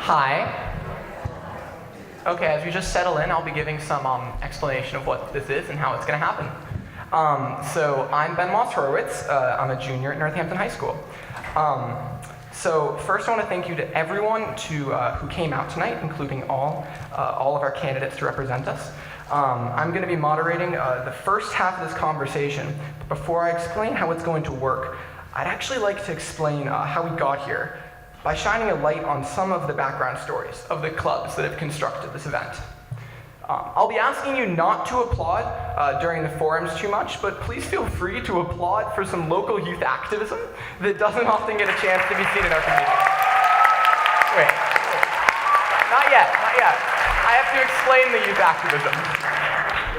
Hi. Okay, as we just settle in, I'll be giving some explanation of what this is and how it's going to happen. So I'm Ben Moss-Horowitz. I'm a junior at Northampton High School. So first I want to thank you to everyone who came out tonight, including all of our candidates to represent us. I'm going to be moderating the first half of this conversation. But before I explain how it's going to work, I'd actually like to explain how we got here by shining a light on some of the background stories of the clubs that have constructed this event. I'll be asking you not to applaud during the forums too much, but please feel free to applaud for some local youth activism that doesn't often get a chance to be seen in our community. Wait. Not yet. I have to explain the youth activism.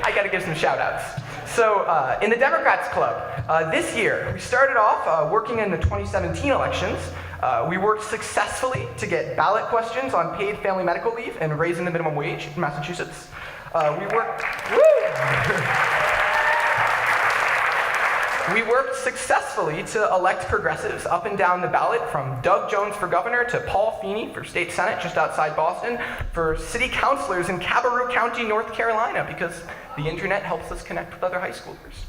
I gotta give some shout outs. So in the Democrats Club, this year, we started off working in the 2017 elections. We worked successfully to get ballot questions on paid family medical leave and raising the minimum wage in Massachusetts. We worked successfully to elect progressives up and down the ballot, from Doug Jones for governor to Paul Feeney for state senate just outside Boston, for city councilors in Cabarrus County, North Carolina, because the internet helps us connect with other high schoolers.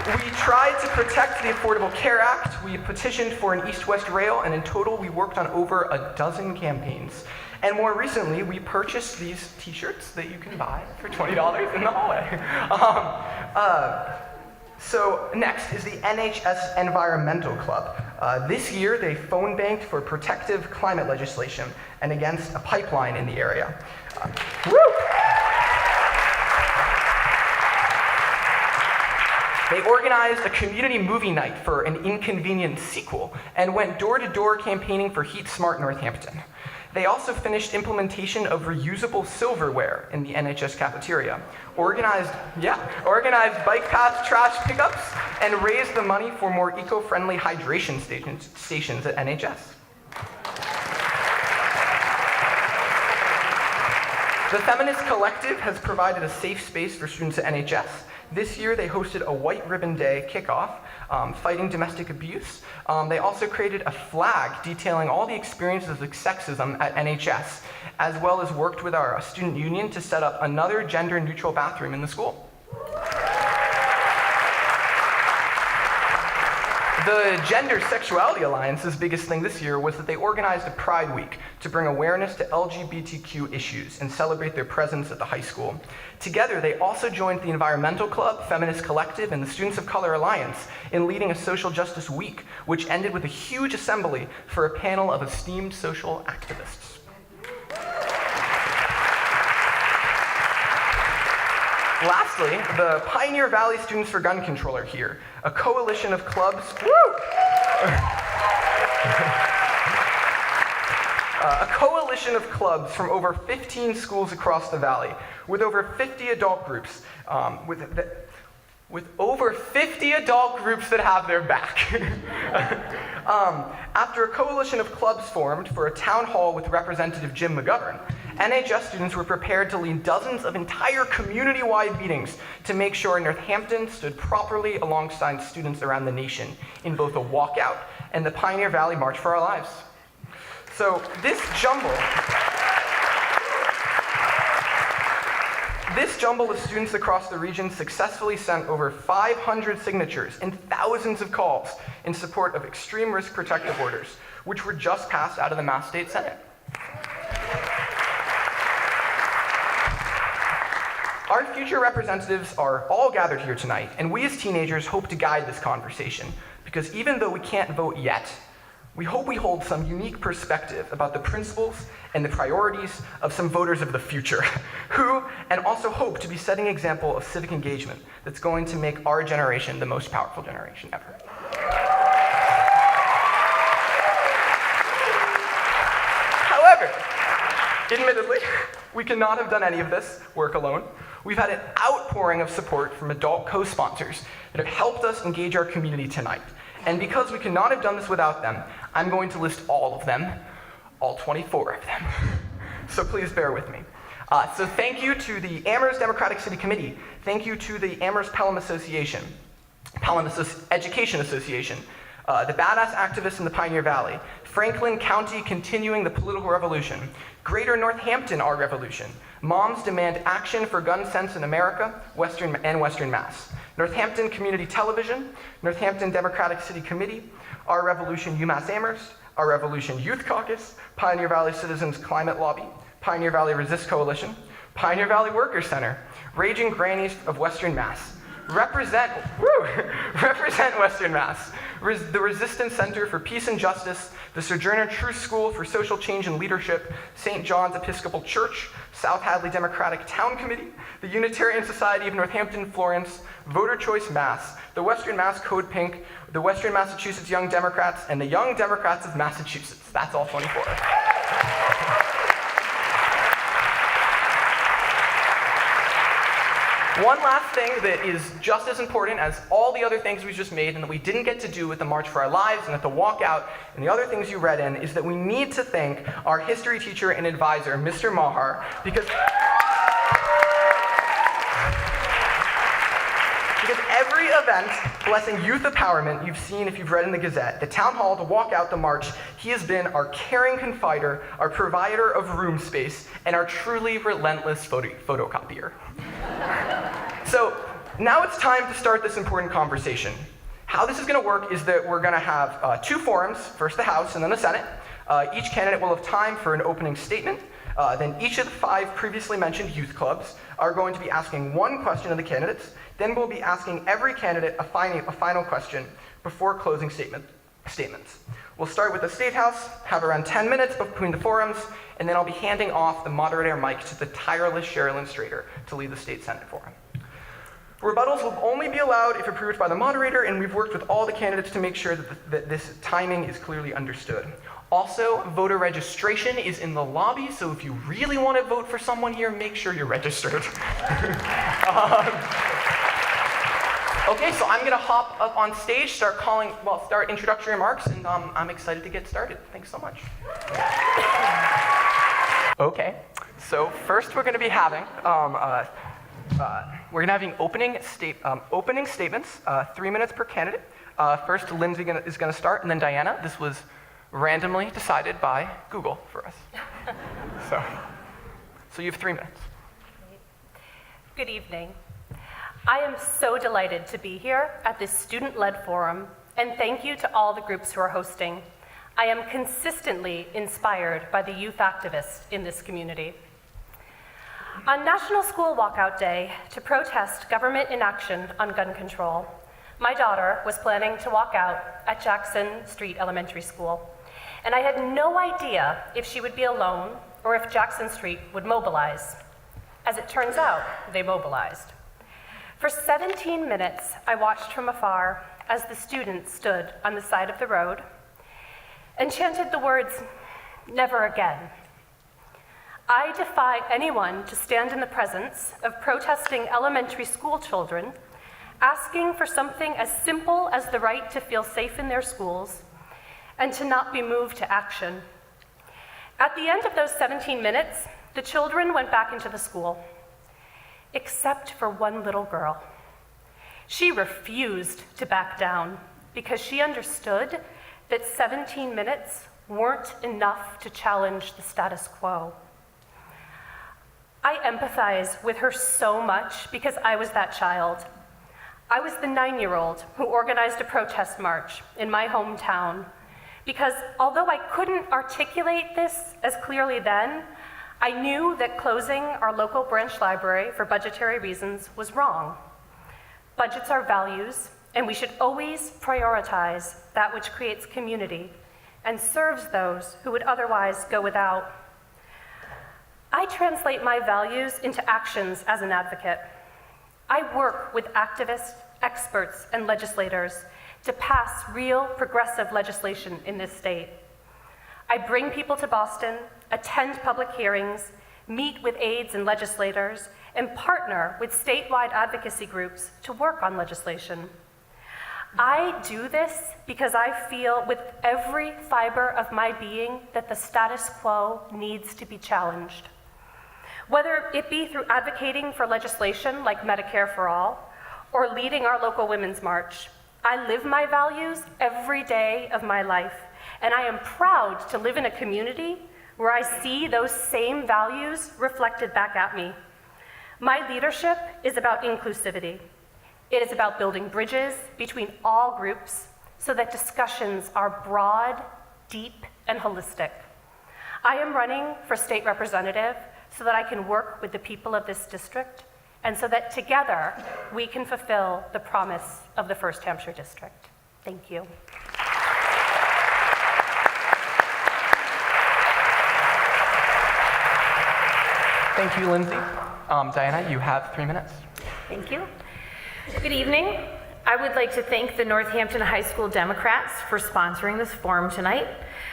We tried to protect the Affordable Care Act, we petitioned for an east-west rail, and in total we worked on over a dozen campaigns. And more recently, we purchased these t-shirts that you can buy for $20 in the hallway. So next is the NHS Environmental Club. This year, they phone banked for protective climate legislation and against a pipeline in the area. They organized a community movie night for an Inconvenient sequel and went door-to-door campaigning for Heat Smart Northampton. They also finished implementation of reusable silverware in the NHS cafeteria, organized bike path trash pickups, and raised the money for more eco-friendly hydration stations at NHS. The Feminist Collective has provided a safe space for students at NHS. This year, they hosted a White Ribbon Day kickoff, fighting domestic abuse. They also created a flag detailing all the experiences of sexism at NHS, as well as worked with our student union to set up another gender-neutral bathroom in the school. The Gender Sexuality Alliance's biggest thing this year was that they organized a Pride Week to bring awareness to LGBTQ issues and celebrate their presence at the high school. Together, they also joined the Environmental Club, Feminist Collective, and the Students of Color Alliance in leading a social justice week, which ended with a huge assembly for a panel of esteemed social activists. Lastly, the Pioneer Valley Students for Gun Control are here, a coalition of clubs. A coalition of clubs from over 15 schools across the valley, with over 50 adult groups, with over 50 adult groups that have their back. After a coalition of clubs formed for a town hall with Representative Jim McGovern, NHS students were prepared to lead dozens of entire community-wide meetings to make sure Northampton stood properly alongside students around the nation in both a walkout and the Pioneer Valley March for Our Lives. So this jumble of students across the region successfully sent over 500 signatures and thousands of calls in support of extreme risk protective orders, which were just passed out of the Mass State Senate. Our future representatives are all gathered here tonight, and we as teenagers hope to guide this conversation, because even though we can't vote yet, we hope we hold some unique perspective about the principles and the priorities of some voters of the future, and also hope to be setting an example of civic engagement that's going to make our generation the most powerful generation ever. However, admittedly, we could not have done any of this work alone. We've had an outpouring of support from adult co-sponsors that have helped us engage our community tonight. And because we could not have done this without them, I'm going to list all of them, all 24 of them. So please bear with me. So thank you to the Amherst Democratic City Committee. Thank you to the Amherst Pelham Education Association. The badass activists in the Pioneer Valley. Franklin County continuing the political revolution. Greater Northampton, our revolution. Moms demand action for gun sense in America, Western Mass. Northampton Community Television. Northampton Democratic City Committee. Our Revolution UMass Amherst. Our Revolution Youth Caucus. Pioneer Valley Citizens Climate Lobby. Pioneer Valley Resist Coalition. Pioneer Valley Workers Center. Raging Grannies of Western Mass. Represent Western Mass. The Resistance Center for Peace and Justice, the Sojourner Truth School for Social Change and Leadership, St. John's Episcopal Church, South Hadley Democratic Town Committee, the Unitarian Society of Northampton Florence, Voter Choice Mass, the Western Mass Code Pink, the Western Massachusetts Young Democrats, and the Young Democrats of Massachusetts. That's all 24. One last thing that is just as important as all the other things we just made and that we didn't get to do with the March for Our Lives and at the walkout and the other things you read in is that we need to thank our history teacher and advisor, Mr. Mahar, because every event blessing youth empowerment you've seen if you've read in the Gazette, the town hall, the walkout, the march, he has been our caring confider, our provider of room space, and our truly relentless photocopier. So now it's time to start this important conversation. How this is going to work is that we're going to have two forums, first the House and then the Senate. Each candidate will have time for an opening statement. Then each of the 5 previously mentioned youth clubs are going to be asking one question of the candidates. Then we'll be asking every candidate a final question before closing statements. We'll start with the State House, have around 10 minutes between the forums, and then I'll be handing off the moderator mic to the tireless Sherilyn Strader to lead the State Senate forum. Rebuttals will only be allowed if approved by the moderator, and we've worked with all the candidates to make sure that this timing is clearly understood. Also, voter registration is in the lobby, so if you really want to vote for someone here, make sure you're registered. Okay, so I'm going to hop up on stage, start introductory remarks, and I'm excited to get started. Thanks so much. Okay, so first we're going to be having opening statements, 3 minutes per candidate. First, Lindsay is going to start, and then Diana. This was randomly decided by Google for us. So you have 3 minutes. Good evening. I am so delighted to be here at this student-led forum, and thank you to all the groups who are hosting. I am consistently inspired by the youth activists in this community. On National School Walkout Day, to protest government inaction on gun control, my daughter was planning to walk out at Jackson Street Elementary School, and I had no idea if she would be alone or if Jackson Street would mobilize. As it turns out, they mobilized. For 17 minutes, I watched from afar as the students stood on the side of the road and chanted the words, "Never again." I defy anyone to stand in the presence of protesting elementary school children, asking for something as simple as the right to feel safe in their schools and to not be moved to action. At the end of those 17 minutes, the children went back into the school, except for one little girl. She refused to back down because she understood that 17 minutes weren't enough to challenge the status quo. I empathize with her so much because I was that child. I was the 9-year-old who organized a protest march in my hometown because although I couldn't articulate this as clearly then, I knew that closing our local branch library for budgetary reasons was wrong. Budgets are values, and we should always prioritize that which creates community and serves those who would otherwise go without. I translate my values into actions as an advocate. I work with activists, experts, and legislators to pass real progressive legislation in this state. I bring people to Boston, attend public hearings, meet with aides and legislators, and partner with statewide advocacy groups to work on legislation. I do this because I feel with every fiber of my being that the status quo needs to be challenged. Whether it be through advocating for legislation like Medicare for All, or leading our local Women's March, I live my values every day of my life, and I am proud to live in a community where I see those same values reflected back at me. My leadership is about inclusivity. It is about building bridges between all groups so that discussions are broad, deep, and holistic. I am running for state representative so that I can work with the people of this district and so that together we can fulfill the promise of the 1st Hampshire District. Thank you. Thank you, Lindsay. Diana, you have 3 minutes. Thank you. Good evening. I would like to thank the Northampton High School Democrats for sponsoring this forum tonight.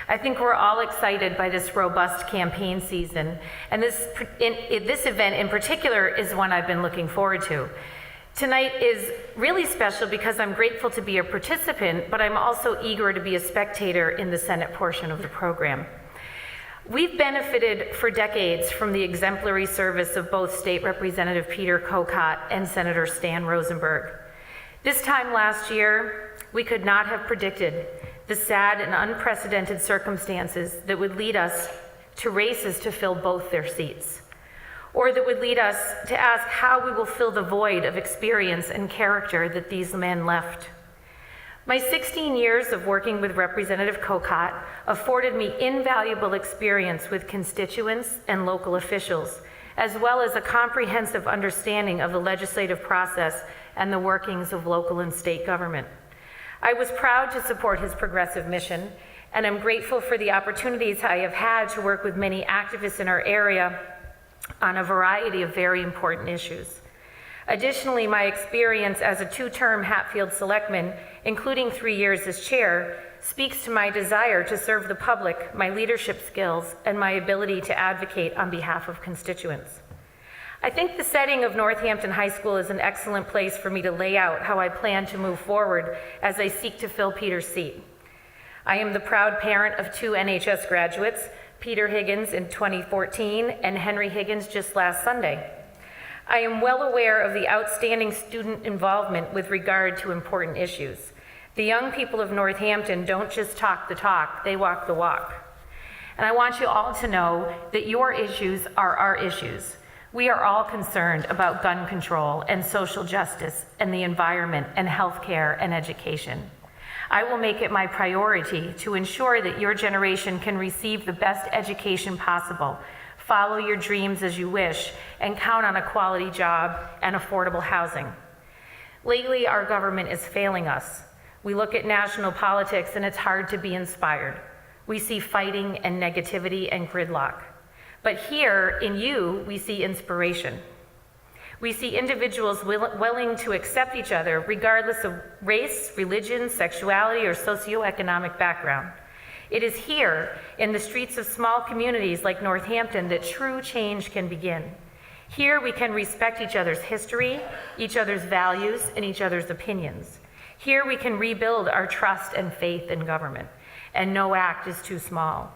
I think we're all excited by this robust campaign season, and this event in particular is one I've been looking forward to. Tonight is really special because I'm grateful to be a participant, but I'm also eager to be a spectator in the Senate portion of the program. We've benefited for decades from the exemplary service of both State Representative Peter Kokot and Senator Stan Rosenberg. This time last year, we could not have predicted the sad and unprecedented circumstances that would lead us to races to fill both their seats, or that would lead us to ask how we will fill the void of experience and character that these men left. My 16 years of working with Representative Kokot afforded me invaluable experience with constituents and local officials, as well as a comprehensive understanding of the legislative process and the workings of local and state government. I was proud to support his progressive mission, and I'm grateful for the opportunities I have had to work with many activists in our area on a variety of very important issues. Additionally, my experience as a 2-term Hatfield selectman, including 3 years as chair, speaks to my desire to serve the public, my leadership skills, and my ability to advocate on behalf of constituents. I think the setting of Northampton High School is an excellent place for me to lay out how I plan to move forward as I seek to fill Peter's seat. I am the proud parent of 2 NHS graduates, Peter Higgins in 2014 and Henry Higgins just last Sunday. I am well aware of the outstanding student involvement with regard to important issues. The young people of Northampton don't just talk the talk, they walk the walk. And I want you all to know that your issues are our issues. We are all concerned about gun control and social justice and the environment and healthcare and education. I will make it my priority to ensure that your generation can receive the best education possible, follow your dreams as you wish, and count on a quality job and affordable housing. Lately, our government is failing us. We look at national politics and it's hard to be inspired. We see fighting and negativity and gridlock. But here, in you, we see inspiration. We see individuals willing to accept each other regardless of race, religion, sexuality, or socioeconomic background. It is here, in the streets of small communities like Northampton, that true change can begin. Here, we can respect each other's history, each other's values, and each other's opinions. Here, we can rebuild our trust and faith in government, and no act is too small.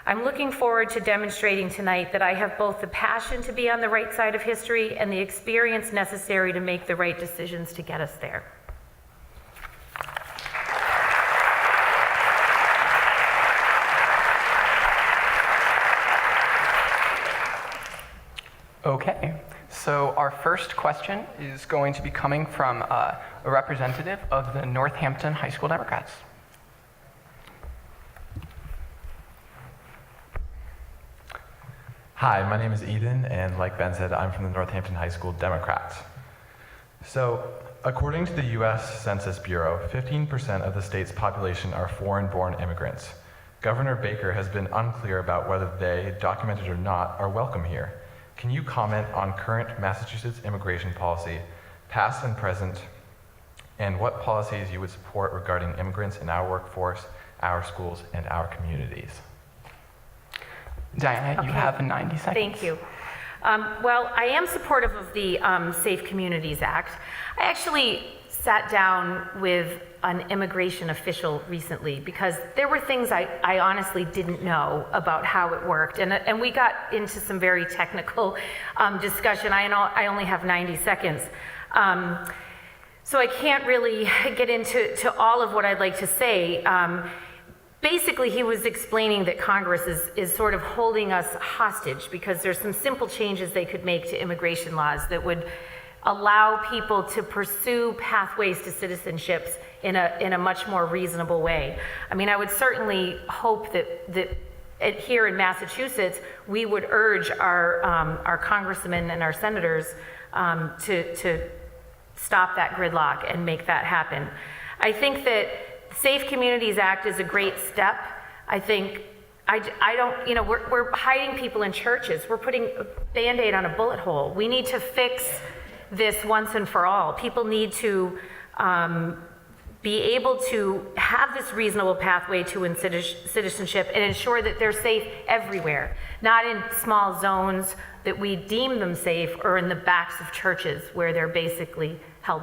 I'm looking forward to demonstrating tonight that I have both the passion to be on the right side of history and the experience necessary to make the right decisions to get us there. Okay, so our first question is going to be coming from a representative of the Northampton High School Democrats. Hi, my name is Eden, and like Ben said, I'm from the Northampton High School Democrats. So, according to the US Census Bureau, 15% of the state's population are foreign-born immigrants. Governor Baker has been unclear about whether they, documented or not, are welcome here. Can you comment on current Massachusetts immigration policy, past and present, and what policies you would support regarding immigrants in our workforce, our schools, and our communities? Diana, you have 90 seconds. Thank you. Well, I am supportive of the Safe Communities Act. I actually sat down with an immigration official recently because there were things I honestly didn't know about how it worked. And we got into some very technical discussion. I only have 90 seconds. So I can't really get into all of what I'd like to say. Basically, he was explaining that Congress is sort of holding us hostage because there's some simple changes they could make to immigration laws that would allow people to pursue pathways to citizenships in a much more reasonable way. I mean, I would certainly hope that here in Massachusetts, we would urge our congressmen and our senators to stop that gridlock and make that happen. I think that Safe Communities Act is a great step. I think, I don't, you know, we're hiding people in churches. We're putting a Band-Aid on a bullet hole. We need to fix this once and for all. People need to be able to have this reasonable pathway to citizenship and ensure that they're safe everywhere, not in small zones that we deem them safe or in the backs of churches where they're basically held,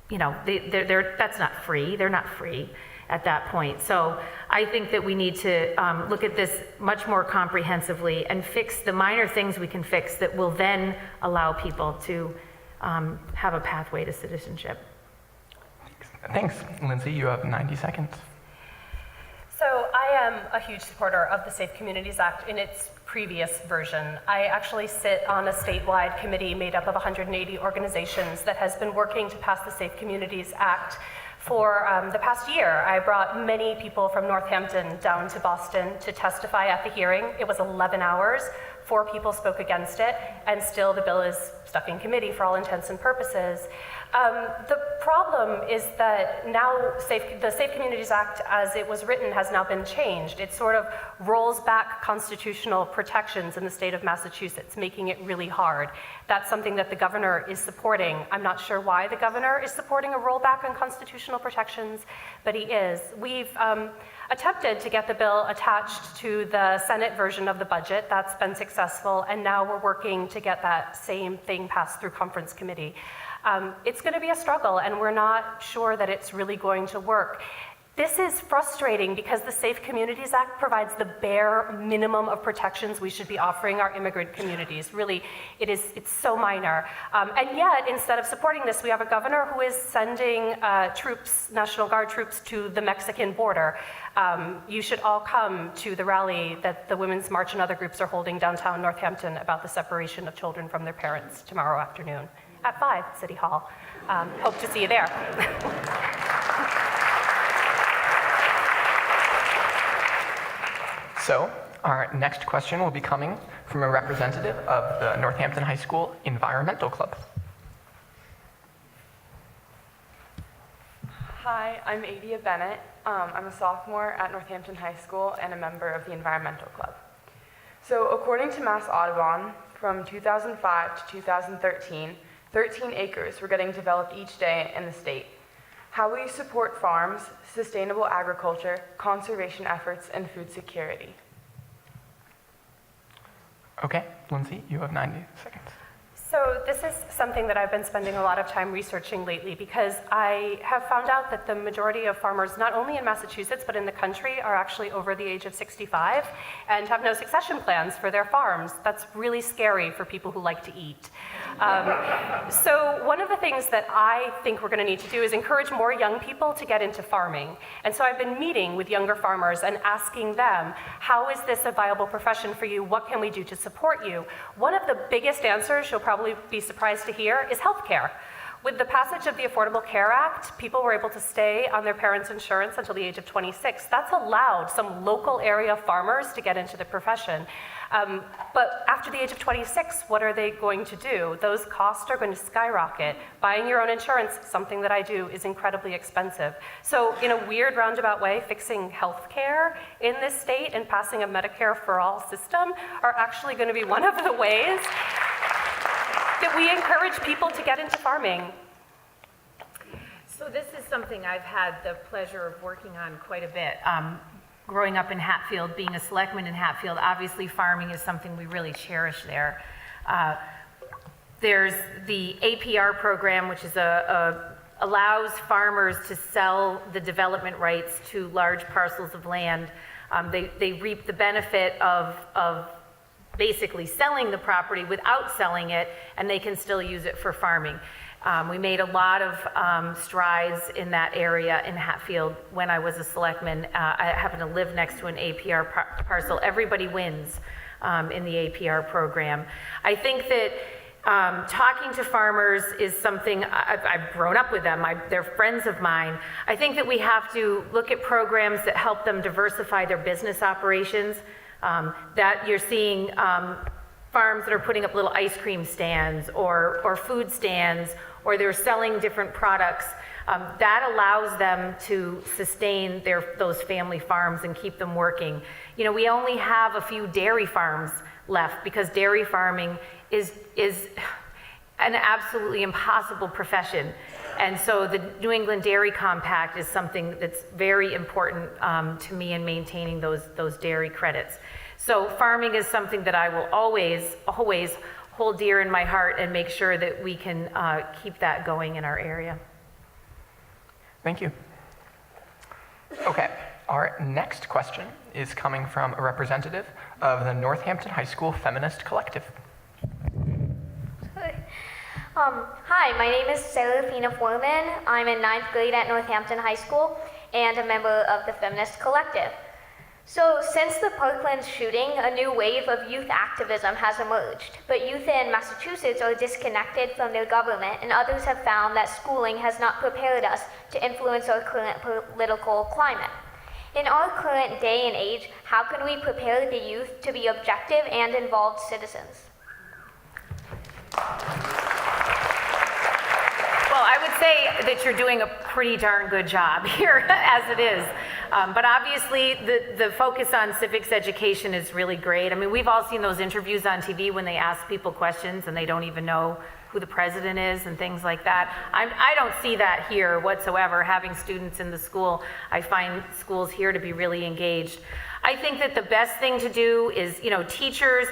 you know, that's not free. They're not free at that point. So I think that we need to look at this much more comprehensively and fix the minor things we can fix that will then allow people to have a pathway to citizenship. Thanks. Lindsay, you have 90 seconds. So I am a huge supporter of the Safe Communities Act in its previous version. I actually sit on a statewide committee made up of 180 organizations that has been working to pass the Safe Communities Act for the past year. I brought many people from Northampton down to Boston to testify at the hearing. It was 11 hours. 4 people spoke against it, and still the bill is stuck in committee for all intents and purposes. The problem is that now the Safe Communities Act, as it was written, has now been changed. It sort of rolls back constitutional protections in the state of Massachusetts, making it really hard. That's something that the governor is supporting. I'm not sure why the governor is supporting a rollback on constitutional protections, but he is. We've attempted to get the bill attached to the Senate version of the budget. That's been successful, and now we're working to get that same thing passed through conference committee. It's going to be a struggle, and we're not sure that it's really going to work. This is frustrating because the Safe Communities Act provides the bare minimum of protections we should be offering our immigrant communities. Really, it's so minor. And yet, instead of supporting this, we have a governor who is sending troops, National Guard troops, to the Mexican border. You should all come to the rally that the Women's March and other groups are holding downtown Northampton about the separation of children from their parents tomorrow afternoon at 5, City Hall. Hope to see you there. So our next question will be coming from a representative of the Northampton High School Environmental Club. Hi, I'm Adia Bennett. I'm a sophomore at Northampton High School and a member of the Environmental Club. So according to Mass Audubon, from 2005 to 2013, 13 acres were getting developed each day in the state. How will you support farms, sustainable agriculture, conservation efforts, and food security? Okay, Lindsay, you have 90 seconds. So this is something that I've been spending a lot of time researching lately because I have found out that the majority of farmers, not only in Massachusetts, but in the country, are actually over the age of 65 and have no succession plans for their farms. That's really scary for people who like to eat. So one of the things that I think we're going to need to do is encourage more young people to get into farming. And so I've been meeting with younger farmers and asking them, how is this a viable profession for you? What can we do to support you? One of the biggest answers you'll probably be surprised to hear is healthcare. With the passage of the Affordable Care Act, people were able to stay on their parents' insurance until the age of 26. That's allowed some local area farmers to get into the profession. But after the age of 26, what are they going to do? Those costs are going to skyrocket. Buying your own insurance, something that I do, is incredibly expensive. So in a weird roundabout way, fixing healthcare in this state and passing a Medicare for all system are actually going to be one of the ways that we encourage people to get into farming. So this is something I've had the pleasure of working on quite a bit. Growing up in Hatfield, being a selectman in Hatfield, obviously farming is something we really cherish there. There's the APR program, which is allows farmers to sell the development rights to large parcels of land. They reap the benefit of basically selling the property without selling it, and they can still use it for farming. We made a lot of strides in that area in Hatfield when I was a selectman. I happen to live next to an APR parcel. Everybody wins in the APR program. I think that talking to farmers is something, I've grown up with them, they're friends of mine. I think that we have to look at programs that help them diversify their business operations, that you're seeing farms that are putting up little ice cream stands or food stands, or they're selling different products. That allows them to sustain those family farms and keep them working. You know, we only have a few dairy farms left because dairy farming is an absolutely impossible profession. And so the New England Dairy Compact is something that's very important to me in maintaining those dairy credits. So farming is something that I will always hold dear in my heart and make sure that we can keep that going in our area. Thank you. Okay, our next question is coming from a representative of the Northampton High School Feminist Collective. Hi, my name is Serafina Foreman. I'm in 9th grade at Northampton High School and a member of the Feminist Collective. So since the Parkland shooting, a new wave of youth activism has emerged, but youth in Massachusetts are disconnected from their government, and others have found that schooling has not prepared us to influence our current political climate. In our current day and age, how can we prepare the youth to be objective and involved citizens? Well, I would say that you're doing a pretty darn good job here as it is. But obviously the focus on civics education is really great. I mean, we've all seen those interviews on TV when they ask people questions and they don't even know who the president is and things like that. I don't see that here whatsoever. Having students in the school, I find schools here to be really engaged. I think that the best thing to do is, you know, teachers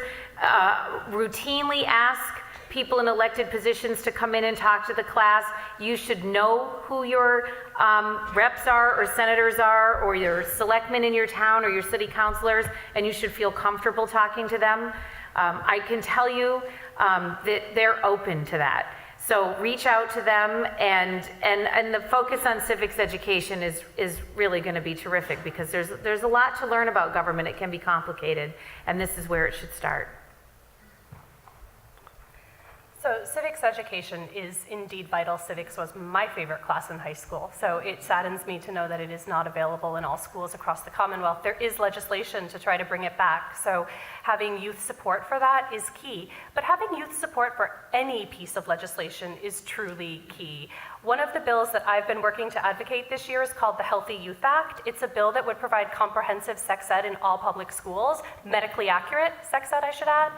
routinely ask people in elected positions to come in and talk to the class. You should know who your reps are or senators are or your selectmen in your town or your city councilors, and you should feel comfortable talking to them. I can tell you that they're open to that. So reach out to them, and the focus on civics education is really going to be terrific because there's a lot to learn about government. It can be complicated, and this is where it should start. So civics education is indeed vital. Civics was my favorite class in high school, so it saddens me to know that it is not available in all schools across the Commonwealth. There is legislation to try to bring it back, so having youth support for that is key. But having youth support for any piece of legislation is truly key. One of the bills that I've been working to advocate this year is called the Healthy Youth Act. It's a bill that would provide comprehensive sex ed in all public schools, medically accurate sex ed, I should add.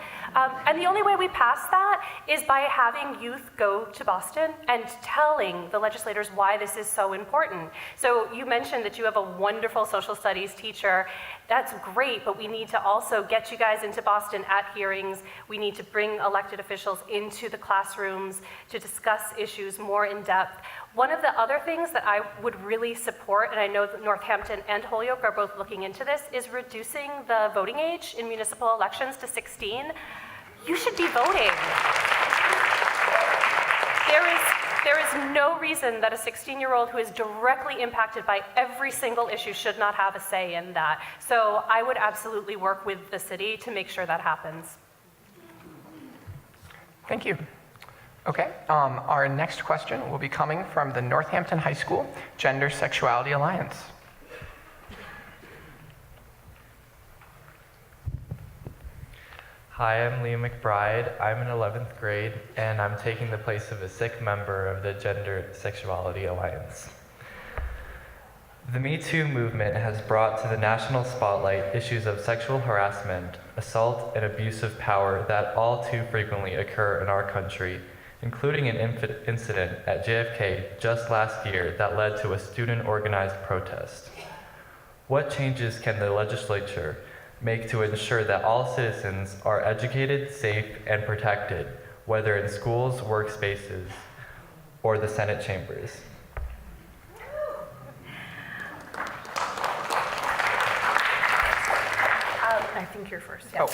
And the only way we pass that is by having youth go to Boston and telling the legislators why this is so important. So you mentioned that you have a wonderful social studies teacher. That's great, but we need to also get you guys into Boston at hearings. We need to bring elected officials into the classrooms to discuss issues more in depth. One of the other things that I would really support, and I know that Northampton and Holyoke are both looking into this, is reducing the voting age in municipal elections to 16. You should be voting. There is no reason that a 16-year-old who is directly impacted by every single issue should not have a say in that. So I would absolutely work with the city to make sure that happens. Thank you. Okay, our next question will be coming from the Northampton High School Gender Sexuality Alliance. Hi, I'm Liam McBride. I'm in 11th grade, and I'm taking the place of a sick member of the Gender Sexuality Alliance. The Me Too movement has brought to the national spotlight issues of sexual harassment, assault, and abuse of power that all too frequently occur in our country, including an incident at JFK just last year that led to a student-organized protest. What changes can the legislature make to ensure that all citizens are educated, safe, and protected, whether in schools, workspaces, or the Senate chambers? I think here first. Oh,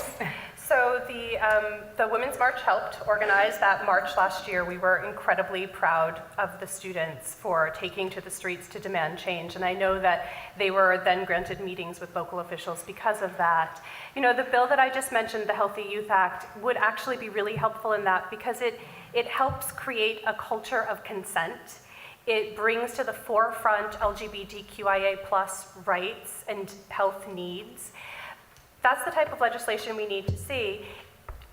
So the Women's March helped organize that march last year. We were incredibly proud of the students for taking to the streets to demand change. And I know that they were then granted meetings with local officials because of that. You know, the bill that I just mentioned, the Healthy Youth Act, would actually be really helpful in that because it helps create a culture of consent. It brings to the forefront LGBTQIA+ rights and health needs. That's the type of legislation we need to see.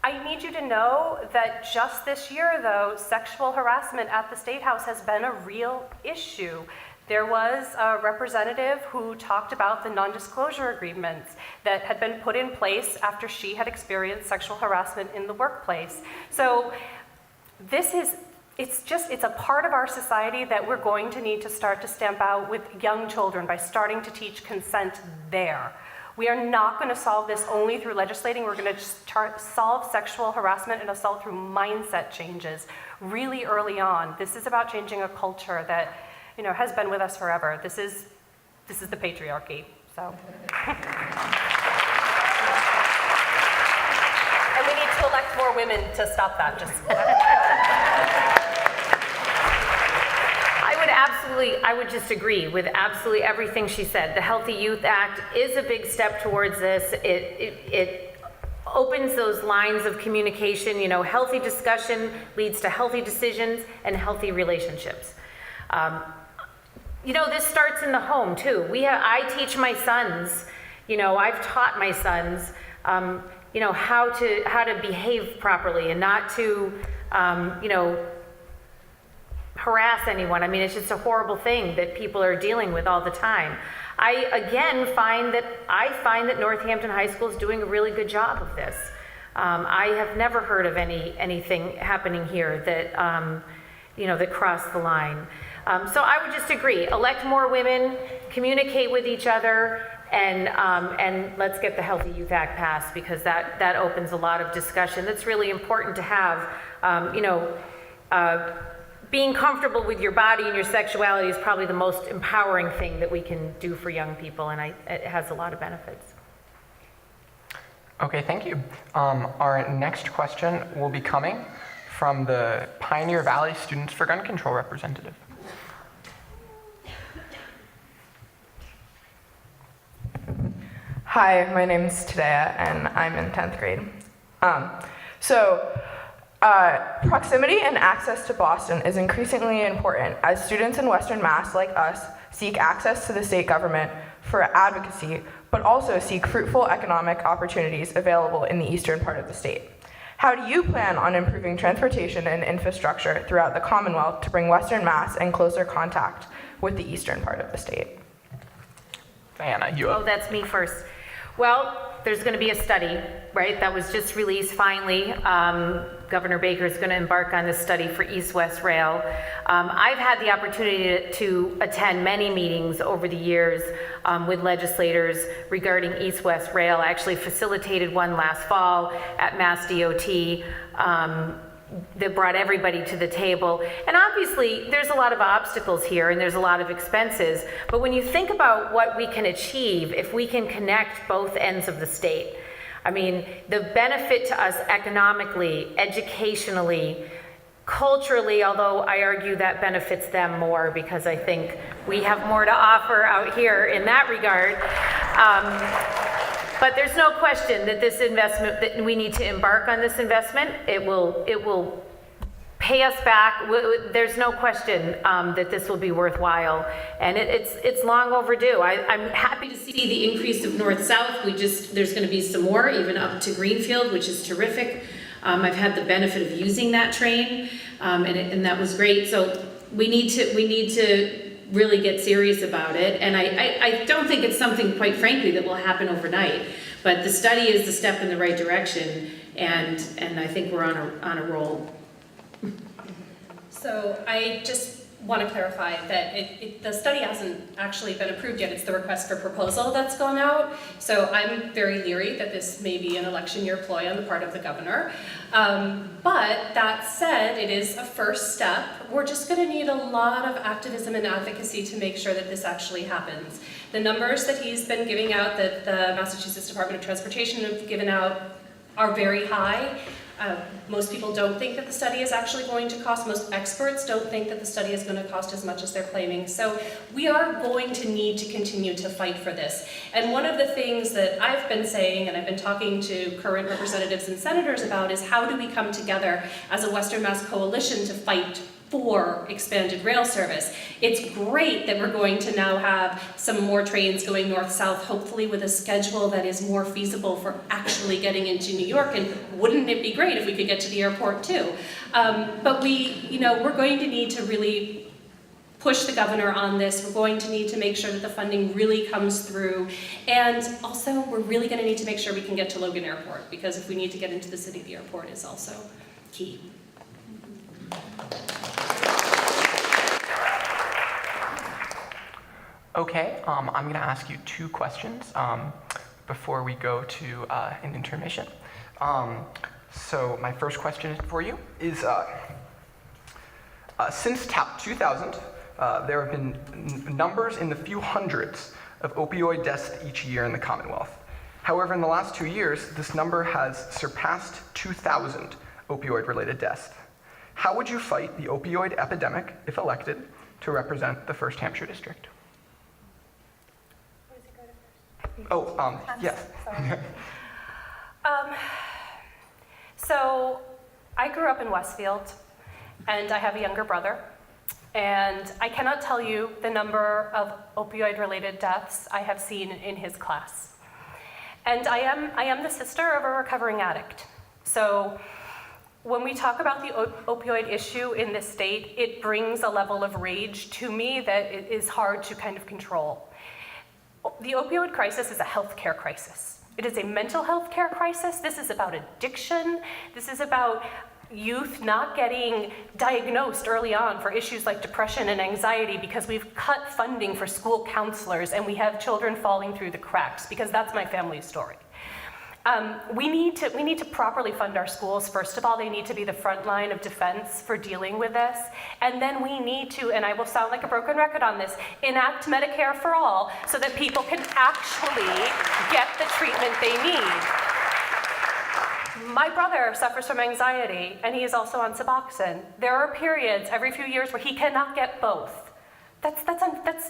I need you to know that just this year, though, sexual harassment at the State House has been a real issue. There was a representative who talked about the non-disclosure agreements that had been put in place after she had experienced sexual harassment in the workplace. So it's a part of our society that we're going to need to start to stamp out with young children by starting to teach consent there. We are not going to solve this only through legislating. We're going to solve sexual harassment and assault through mindset changes really early on. This is about changing a culture that, you know, has been with us forever. This is the patriarchy. So. And we need to elect more women to stop that. I would just agree with absolutely everything she said. The Healthy Youth Act is a big step towards this. It opens those lines of communication. You know, healthy discussion leads to healthy decisions and healthy relationships. You know, this starts in the home too. I teach my sons, you know, I've taught my sons, you know, how to behave properly and not to, you know, harass anyone. I mean, it's just a horrible thing that people are dealing with all the time. I again find that Northampton High School is doing a really good job of this. I have never heard of anything happening here that you know, that crossed the line. So I would just agree: elect more women, communicate with each other, and let's get the Healthy Youth Act passed, because that opens a lot of discussion that's really important to have. You know. Being comfortable with your body and your sexuality is probably the most empowering thing that we can do for young people, and it has a lot of benefits. okay, thank you. Our next question will be coming from the Pioneer Valley Students for Gun Control representative. Hi, my name is Tadea, and I'm in 10th grade. Proximity and access to Boston is increasingly important as students in Western Mass, like us, seek access to the state government for advocacy, but also seek fruitful economic opportunities available in the eastern part of the state. How do you plan on improving transportation and infrastructure throughout the Commonwealth to bring Western Mass in closer contact with the eastern part of the state? Diana, you up. Oh, that's me first. Well, there's going to be a study, right, that was just released finally. Governor Baker is going to embark on this study for East-West Rail. I've had the opportunity to attend many meetings over the years with legislators regarding East-West Rail. I actually facilitated one last fall at Mass DOT that brought everybody to the table. And obviously, there's a lot of obstacles here and there's a lot of expenses. But when you think about what we can achieve if we can connect both ends of the state, I mean, the benefit to us economically, educationally, culturally, although I argue that benefits them more because I think we have more to offer out here in that regard. But there's no question that this investment, that we need to embark on this investment. It will pay us back. There's no question that this will be worthwhile, and it's long overdue. I'm happy to see the increase of north-south. There's going to be some more, even up to Greenfield, which is terrific. I've had the benefit of using that train, and that was great. So we need to really get serious about it. And I don't think it's something, quite frankly, that will happen overnight. But the study is the step in the right direction, and I think we're on a roll. So I just want to clarify that the study hasn't actually been approved yet. It's the request for proposal that's gone out. So I'm very leery that this may be an election year ploy on the part of the governor. But that said, it is a first step. We're just going to need a lot of activism and advocacy to make sure that this actually happens. The numbers that he's been giving out, that the Massachusetts Department of Transportation have given out, are very high. Most people don't think that the study is actually going to cost, most experts don't think that the study is going to cost as much as they're claiming. So we are going to need to continue to fight for this. And one of the things that I've been saying, and I've been talking to current representatives and senators about, is how do we come together as a Western Mass coalition to fight for expanded rail service. It's great that we're going to now have some more trains going north-south, hopefully with a schedule that is more feasible for actually getting into New York, and wouldn't it be great if we could get to the airport too? But we're going to need to really push the governor on this. We're going to need to make sure that the funding really comes through. And also, we're really going to need to make sure we can get to Logan Airport, because if we need to get into the city, the airport is also key. Okay, I'm going to ask you 2 questions before we go to an intermission. So my first question for you is, since TAP 2000, there have been numbers in the few hundreds of opioid deaths each year in the Commonwealth. However, in the last 2 years, this number has surpassed 2,000 opioid-related deaths. How would you fight the opioid epidemic, if elected, to represent the 1st Hampshire district? Yes. So I grew up in Westfield, and I have a younger brother, and I cannot tell you the number of opioid-related deaths I have seen in his class. And I am the sister of a recovering addict. So when we talk about the opioid issue in this state, it brings a level of rage to me that it is hard to kind of control. The opioid crisis is a healthcare crisis. It is a mental health care crisis. This is about addiction. This is about youth not getting diagnosed early on for issues like depression and anxiety because we've cut funding for school counselors and we have children falling through the cracks, because that's my family's story. We need to properly fund our schools. First of all, they need to be the front line of defense for dealing with this. And then we need to, and I will sound like a broken record on this, enact Medicare for all so that people can actually get the treatment they need. My brother suffers from anxiety, and he is also on Suboxone. There are periods every few years where he cannot get both. That's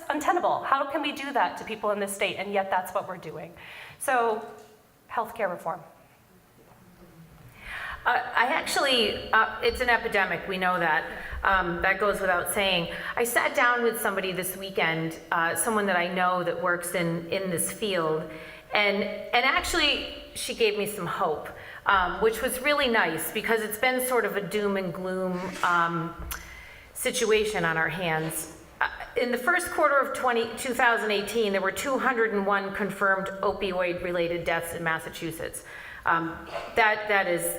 untenable. How can we do that to people in this state? And yet that's what we're doing. So, healthcare reform. It's an epidemic, we know that. That goes without saying. I sat down with somebody this weekend, someone that I know that works in this field, and actually she gave me some hope, which was really nice, because it's been sort of a doom and gloom situation on our hands. In the first quarter of 2018, there were 201 confirmed opioid-related deaths in Massachusetts. That is,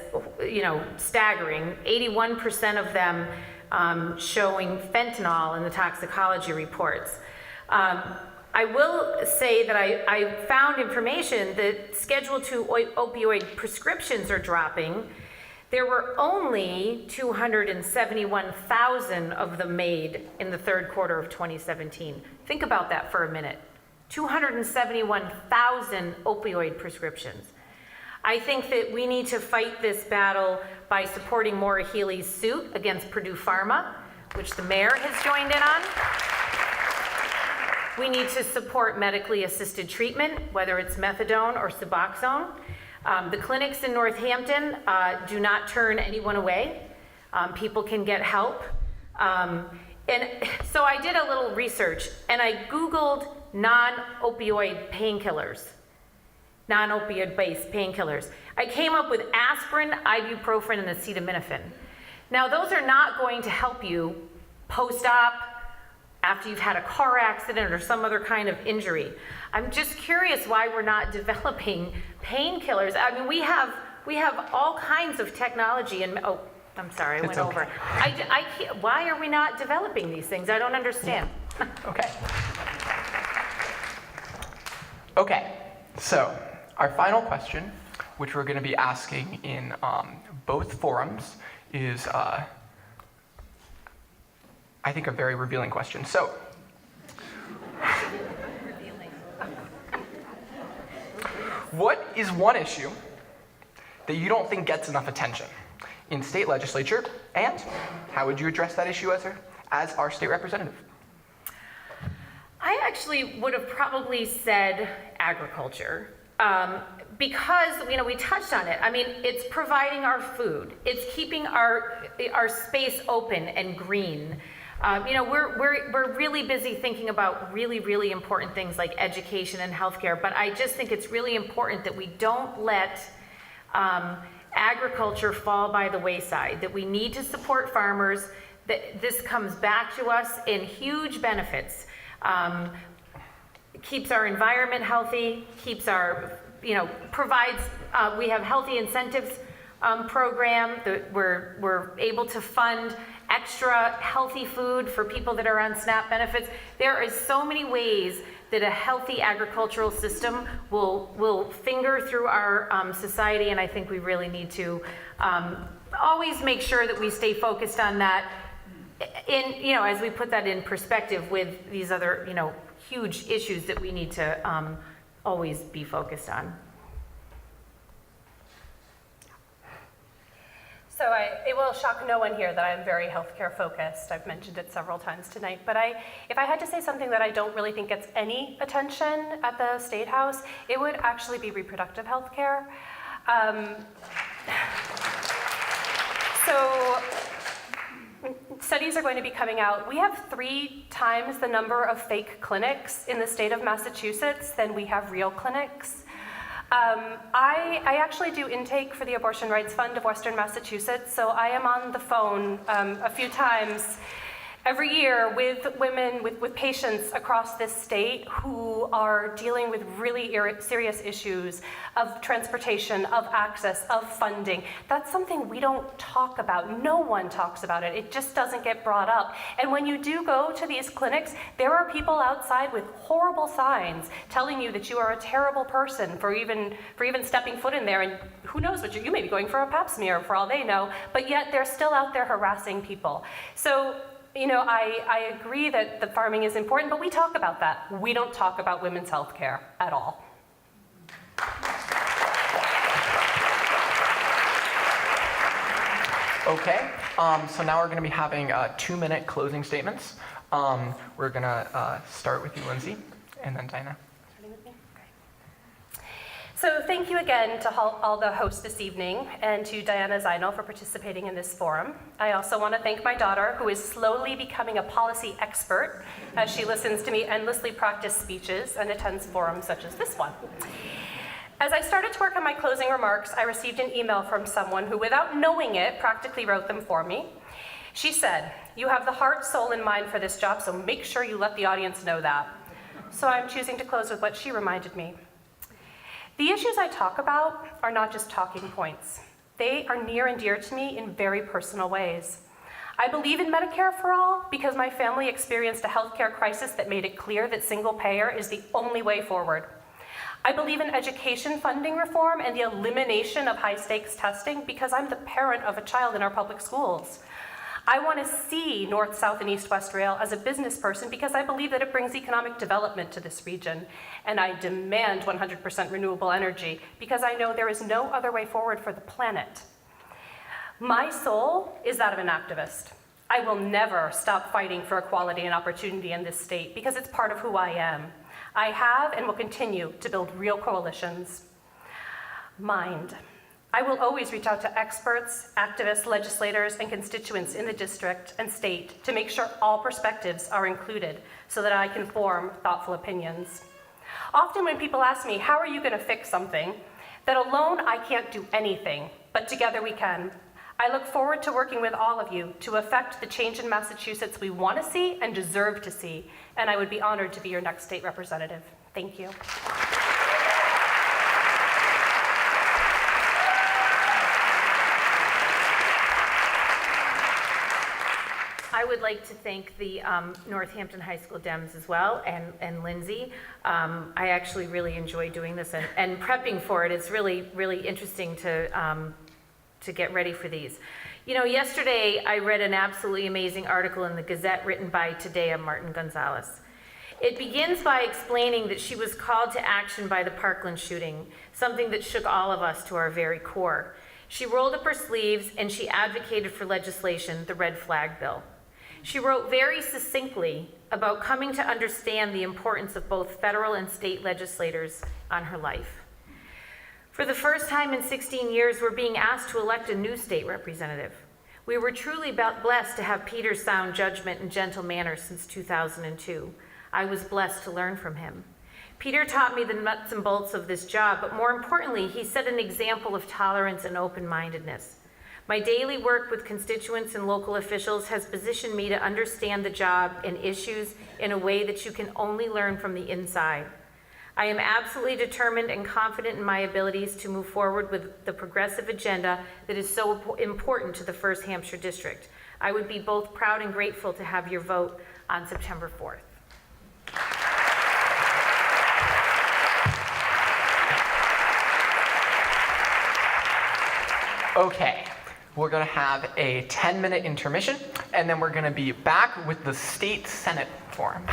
staggering. 81% of them showing fentanyl in the toxicology reports. I will say that I found information that Schedule II opioid prescriptions are dropping. There were only 271,000 of them made in the third quarter of 2017. Think about that for a minute. 271,000 opioid prescriptions. I think that we need to fight this battle by supporting Maura Healey's suit against Purdue Pharma, which the mayor has joined in on. We need to support medically assisted treatment, whether it's methadone or Suboxone. The clinics in Northampton do not turn anyone away. People can get help. And so I did a little research, and I Googled non-opioid painkillers, non-opioid-based painkillers. I came up with aspirin, ibuprofen, and acetaminophen. Now, those are not going to help you post-op, after you've had a car accident or some other kind of injury. I'm just curious why we're not developing painkillers. I mean, we have all kinds of technology, and I'm sorry, I It's went okay. over. I can't, why are we not developing these things? I don't understand. Okay. Okay, so our final question, which we're going to be asking in both forums, is, I think, a very revealing question. So, what is one issue that you don't think gets enough attention in state legislature, and how would you address that issue as our state representative? I actually would have probably said agriculture, because we touched on it. I mean, it's providing our food, it's keeping our space open and green. We're really busy thinking about really important things like education and healthcare, but I just think it's really important that we don't let agriculture fall by the wayside, that we need to support farmers, that this comes back to us in huge benefits. Keeps our environment healthy, keeps our, provides, we have healthy incentives program that we're able to fund extra healthy food for people that are on SNAP benefits. There is so many ways that a healthy agricultural system will finger through our society, and I think we really need to always make sure that we stay focused on that as we put that in perspective with these other, huge issues that we need to always be focused on. So it will shock no one here that I'm very healthcare focused. I've mentioned it several times tonight, but if I had to say something that I don't really think gets any attention at the State House, it would actually be reproductive health care. So studies are going to be coming out. We have 3 times the number of fake clinics in the state of Massachusetts than we have real clinics. I actually do intake for the Abortion Rights Fund of Western Massachusetts, so I am on the phone a few times every year with women, with patients across this state who are dealing with really serious issues of transportation, of access, of funding. That's something we don't talk about. No one talks about it. It just doesn't get brought up. And when you do go to these clinics, there are people outside with horrible signs telling you that you are a terrible person for even stepping foot in there, and who knows what you may be going for a pap smear for all they know, but yet they're still out there harassing people. So I agree that the farming is important, but we talk about that. We don't talk about women's health care at all. Okay, so now we're going to be having 2-minute closing statements. We're going to start with you, Lindsay, and then Diana. So thank you again to all the hosts this evening, and to Diana Szynal for participating in this forum. I also want to thank my daughter, who is slowly becoming a policy expert as she listens to me endlessly practice speeches and attends forums such as this one. As I started to work on my closing remarks, I received an email from someone who, without knowing it, practically wrote them for me. She said, "You have the heart, soul, and mind for this job, so make sure you let the audience know that." So I'm choosing to close with what she reminded me. The issues I talk about are not just talking points. They are near and dear to me in very personal ways. I believe in Medicare for all because my family experienced a healthcare crisis that made it clear that single payer is the only way forward. I believe in education funding reform and the elimination of high-stakes testing because I'm the parent of a child in our public schools. I want to see North, South, and East West Rail as a business person because I believe that it brings economic development to this region. And I demand 100% renewable energy because I know there is no other way forward for the planet. My soul is that of an activist. I will never stop fighting for equality and opportunity in this state because it's part of who I am. I have and will continue to build real coalitions. Mind. I will always reach out to experts, activists, legislators, and constituents in the district and state to make sure all perspectives are included so that I can form thoughtful opinions. Often when people ask me, how are you going to fix something, that alone I can't do anything, but together we can. I look forward to working with all of you to effect the change in Massachusetts we want to see and deserve to see, and I would be honored to be your next state representative. Thank you. I would like to thank the Northampton High School Dems as well, and Lindsay. I actually really enjoy doing this and prepping for it. It's really, really interesting to get ready for these. You know, yesterday I read an absolutely amazing article in the Gazette written by Tadea Martin Gonzalez. It begins by explaining that she was called to action by the Parkland shooting, something that shook all of us to our very core. She rolled up her sleeves and she advocated for legislation, the Red Flag Bill. She wrote very succinctly about coming to understand the importance of both federal and state legislators on her life. For the first time in 16 years, we're being asked to elect a new state representative. We were truly blessed to have Peter's sound judgment and gentle manner since 2002. I was blessed to learn from him. Peter taught me the nuts and bolts of this job, but more importantly, he set an example of tolerance and open-mindedness. My daily work with constituents and local officials has positioned me to understand the job and issues in a way that you can only learn from the inside. I am absolutely determined and confident in my abilities to move forward with the progressive agenda that is so important to the 1st Hampshire District. I would be both proud and grateful to have your vote on September 4th. Okay, we're going to have a 10-minute intermission, and then we're going to be back with the State Senate Forum.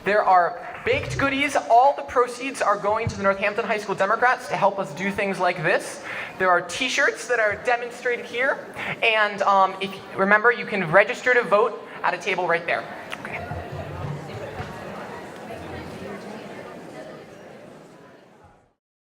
There are baked goodies. All the proceeds are going to the Northampton High School Democrats to help us do things like this. There are t-shirts that are demonstrated here, and remember, you can register to vote at a table right there.